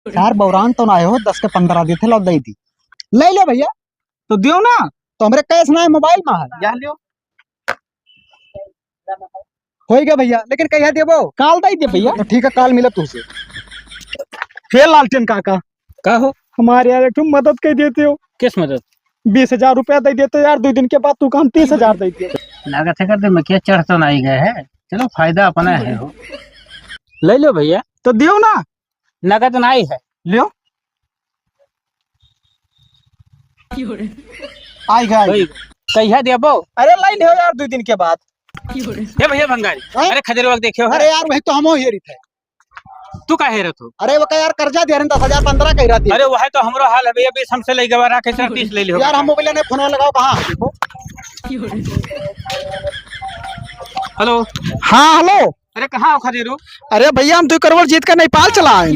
यार बौरान तो ना आए हो, 10 के 15 दी थे, लौट दी थी। ले लो भैया। तो दियो ना। तो हमरे कैश ना है, मोबाइल में है। या लियो। हो गया भैया, लेकिन कहिया देबो? काल दई दे भैया। तो ठीक है, काल मिला तुझसे। फिर लालचंद काका, का हो? हमारे यार तुम मदद कर देते हो। किस मदद? 20,000 रुपया दे देते हो यार, 2 दिन के बाद तू काम 30,000 दे दियो। लागत है करते मैं क्या चढ़ तो नहीं गए है। चलो फायदा अपना है हो। ले लो भैया। तो दियो ना। नगद नहीं है। लियो। आई गया। कहिया देबो? अरे लाइन हो यार, 2 दिन के बाद। हे भैया भंगारी, हैं? अरे खजर वक्त देखियो। अरे यार वही तो हम ही हेरी थे। तू का हेरत हो? अरे वो का यार कर्जा दे रहे 10,000 15 कह रहा थी। अरे वह तो हमरो हाल है भैया, 20 हमसे ले गवा रहा कैसे 30 ले लियो। यार हम मोबाइल ने फोन लगाओ कहाँ देखो। हेलो। हाँ हेलो। अरे कहाँ हो खजीरू? अरे भैया हम 2 करोड़ जीत कर नेपाल चला आए।